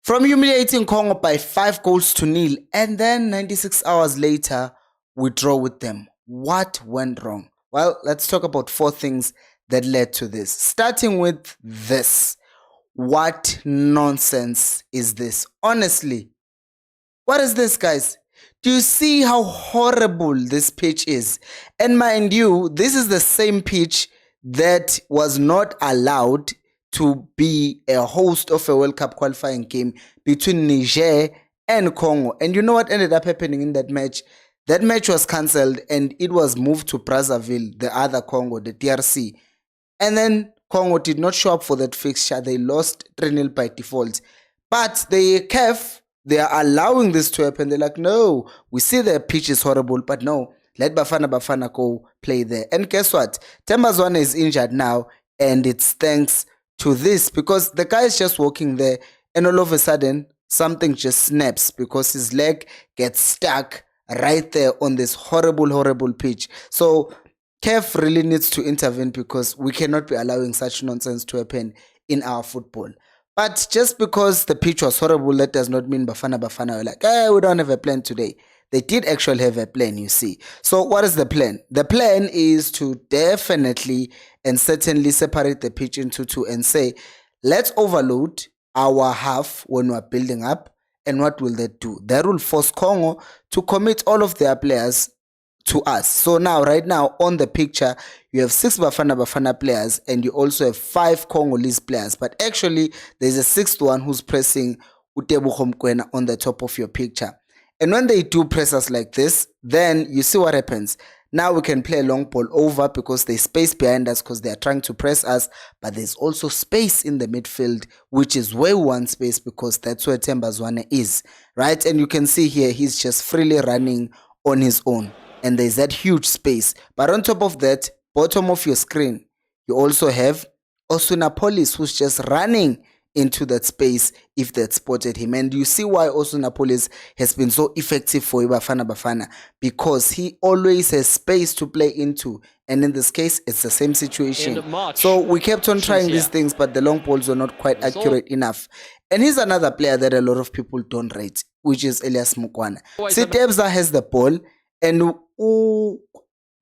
From humiliating Congo by 5-0, and then 96 hours later, we draw with them. What went wrong? Well, let's talk about 4 things that led to this. Starting with this. What nonsense is this? Honestly, what is this, guys? Do you see how horrible this pitch is? And mind you, this is the same pitch that was not allowed to be a host of a World Cup qualifying game between Niger and Congo. And you know what ended up happening in that match? That match was cancelled and it was moved to Brazzaville, the other Congo, the DRC. And then Congo did not show up for that fixture. They lost 3-0 by default. But the CAF, they are allowing this to happen. They're like, no, we see the pitch is horrible, but no, let Bafana go play there. And guess what? Tembazwane is injured now, and it's thanks to this, because the guy is just walking there, and all of a sudden, something just snaps because his leg gets stuck right there on this horrible pitch. So CAF really needs to intervene, because we cannot be allowing such nonsense to happen in our football. But just because the pitch was horrible, that does not mean Bafana were like, we don't have a plan today. They did actually have a plan, you see. So what is the plan? The plan is to definitely and certainly separate the pitch into 2 and say, let's overload our half when we're building up. And what will that do? That will force Congo to commit all of their players to us. So now, right now, on the picture, you have 6 Bafana players, and you also have 5 Congolese players. But actually, there's a 6th one who's pressing Utebogo Mokoena on the top of your picture. And when they do press us like this, then you see what happens. Now we can play a long ball over, because there's space behind us because they are trying to press us. But there's also space in the midfield, which is where we want space, because that's where Tembazwane is, right? And you can see here, he's just freely running on his own. And there's that huge space. But on top of that, bottom of your screen, you also have Osunapolis, who's just running into that space if they spotted him. And you see why Osunapolis has been so effective for Bafana, because he always has space to play into. And in this case, it's the same situation. So we kept on trying these things, but the long balls were not quite accurate enough. And here's another player that a lot of people don't rate, which is Elias Mukwana. See, Tebza has the ball, and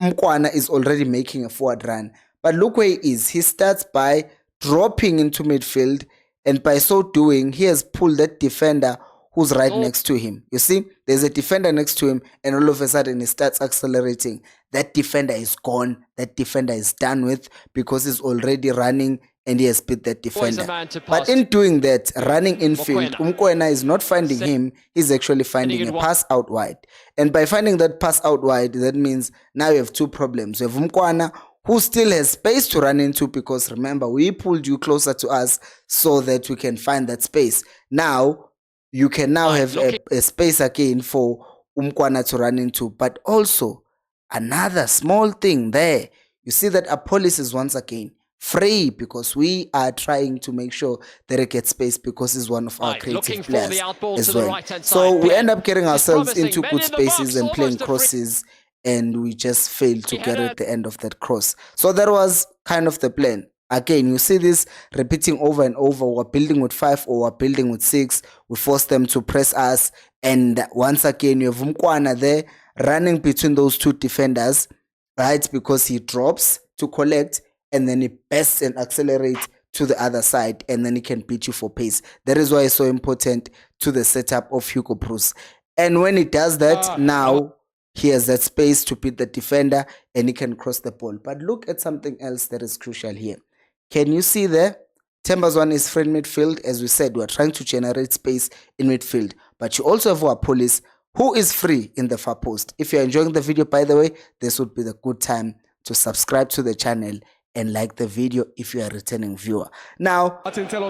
Mukwana is already making a forward run. But look where he is. He starts by dropping into midfield, and by so doing, he has pulled that defender who's right next to him. You see, there's a defender next to him, and all of a sudden he starts accelerating. That defender is gone. That defender is done with, because he's already running and he has beat that defender. But in doing that, running infield, Mokoena is not finding him. He's actually finding a pass out wide. And by finding that pass out wide, that means now you have 2 problems. You have Mokoena, who still has space to run into, because remember, we pulled you closer to us so that we can find that space. Now, you can now have a space again for Mokoena to run into. But also, another small thing there, you see that Apolis is once again free, because we are trying to make sure that it gets space, because he's one of our creative players as well. So we end up getting ourselves into good spaces and playing crosses, and we just failed to get at the end of that cross. So that was kind of the plan. Again, you see this repeating over and over. We're building with 5 or we're building with 6. We force them to press us. And once again, you have Mukwana there running between those 2 defenders, right? Because he drops to collect, and then he bursts and accelerates to the other side, and then he can beat you for pace. That is why it's so important to the setup of Hugo Bruce. And when he does that, now he has that space to beat the defender, and he can cross the ball. But look at something else that is crucial here. Can you see there? Tembazwane is free in midfield. As we said, we're trying to generate space in midfield. But you also have our police, who is free in the far post. If you're enjoying the video, by the way, this would be the good time to subscribe to the channel and like the video if you are a returning viewer. Now,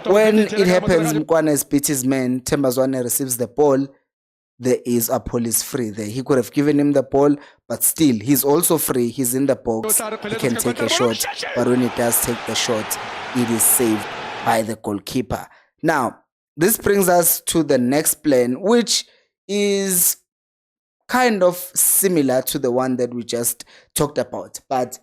when it happens, Mukwana has beat his man, Tembazwane receives the ball, there is a police free there. He could have given him the ball, but still, he's also free. He's in the box. He can take a shot, but when he does take the shot, it is saved by the goalkeeper. Now, this brings us to the next plan, which is kind of similar to the one that we just talked about, but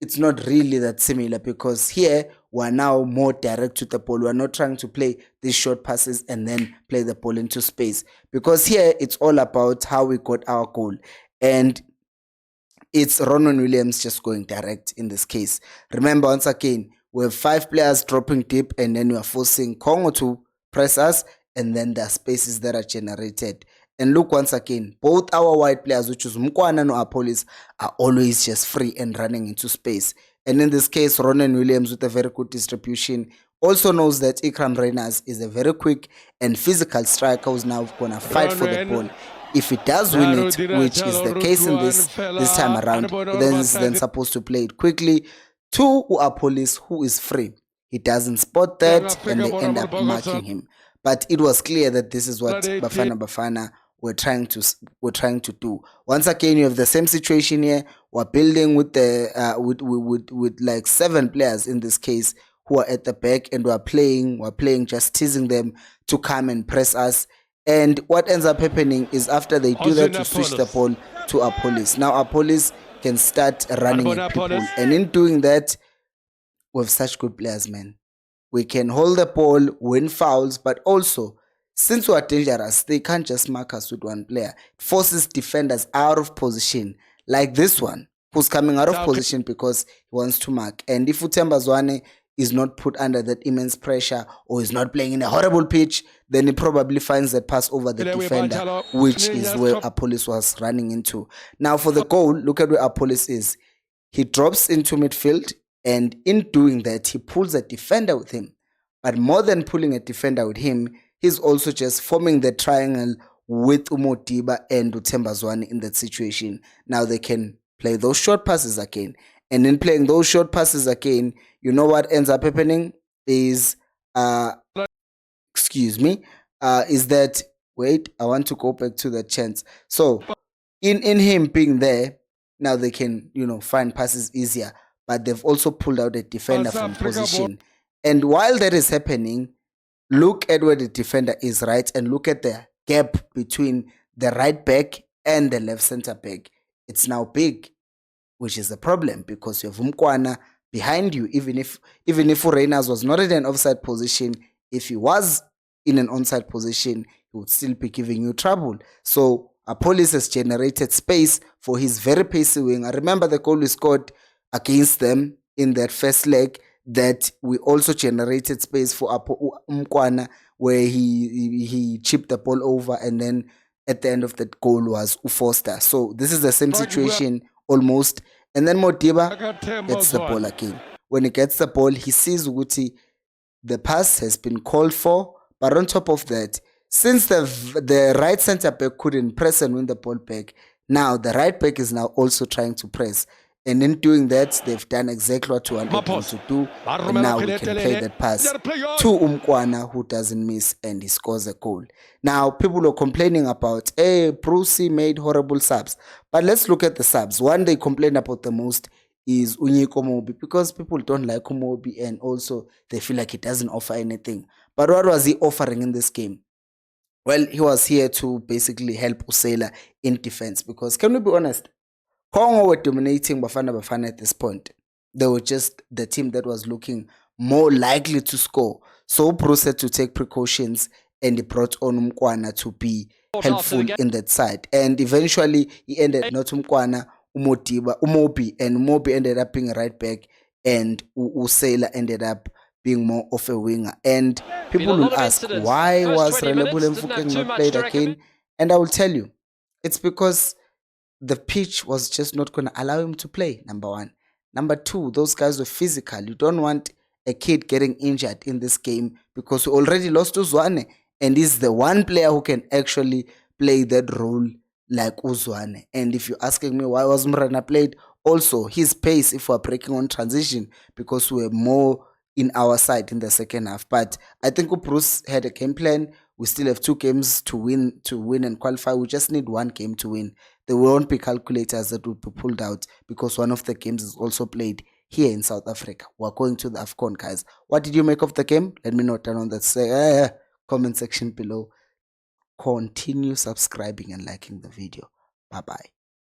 it's not really that similar, because here we're now more direct to the ball. We're not trying to play these short passes and then play the ball into space, because here it's all about how we got our goal. And it's Ronan Williams just going direct in this case. Remember, once again, we have 5 players dropping deep, and then we are forcing Congo to press us, and then there are spaces that are generated. And look, once again, both our wide players, which is Mkwana and Apolis, are always just free and running into space. And in this case, Ronan Williams, with a very good distribution, also knows that Ikram Reyners is a very quick and physical striker who's now going to fight for the ball. If he does win it, which is the case in this time around, he then supposed to play it quickly to Apolis, who is free. He doesn't spot that, and they end up marking him. But it was clear that this is what Bafana were trying to do. Once again, you have the same situation here. We're building with the with like 7 players in this case who are at the back, and we're playing just teasing them to come and press us. And what ends up happening is, after they do that, to switch the ball to Apolis. Now Apolis can start running at people, and in doing that, we have such good players, man. We can hold the ball, win fouls, but also, since we are dangerous, they can't just mark us with one player. It forces defenders out of position, like this one, who's coming out of position because he wants to mark. And if Utemba Zwane is not put under that immense pressure, or is not playing in a horrible pitch, then he probably finds that pass over the defender, which is where Apolis was running into. Now for the goal, look at where Apolis is. He drops into midfield, and in doing that, he pulls a defender with him. But more than pulling a defender with him, he's also just forming the triangle with Umotiba and Utemba Zwane in that situation. Now they can play those short passes again. And in playing those short passes again, you know what ends up happening is, is that, wait, I want to go back to the chance. So in him being there, now they can, find passes easier, but they've also pulled out a defender from position. And while that is happening, look at where the defender is, right? And look at the gap between the right back and the left center back. It's now big, which is a problem, because you have Mkwana behind you. Even if Reyners was not in an offside position, if he was in an onside position, he would still be giving you trouble. So Apolis has generated space for his very pacey winger. Remember the goal we scored against them in that first leg, that we also generated space for Mkwana, where he chipped the ball over, and then at the end of that goal was Ufoster. So this is the same situation almost. And then Modiba gets the ball again. When he gets the ball, he sees Uguti, the pass has been called for, but on top of that, since the right center back couldn't press and win the ball back, now the right back is now also trying to press. And in doing that, they've done exactly what we wanted them to do. And now we can play that pass to Mkwana, who doesn't miss, and he scores a goal. Now, people are complaining about, hey, Brucey made horrible subs. But let's look at the subs. One they complain about the most is Unyiko Mobi, because people don't like Mobi, and also they feel like he doesn't offer anything. But what was he offering in this game? Well, he was here to basically help Usela in defense, because, can we be honest, Congo were dominating Bafana at this point. They were just the team that was looking more likely to score. So Bruce had to take precautions, and he brought on Mkwana to be helpful in that side. And eventually, he ended not Mkwana, Umobi, and Umobi ended up being a right back, and Usela ended up being more of a winger. And people will ask, why was Relebule Mfukeng not played again? And I will tell you, it's because the pitch was just not going to allow him to play, number one. Number two, those guys were physical. You don't want a kid getting injured in this game, because we already lost Uzwane, and he's the one player who can actually play that role like Uzwane. And if you're asking me why was Mrana played, also his pace, if we're breaking on transition, because we're more in our side in the second half. But I think Bruce had a game plan. We still have 2 games to win and qualify. We just need 1 game to win. There won't be calculators that will be pulled out, because one of the games is also played here in South Africa. We're going to the AFCON, guys. What did you make of the game? Let me know down on that comment section below. Continue subscribing and liking the video. Bye-bye.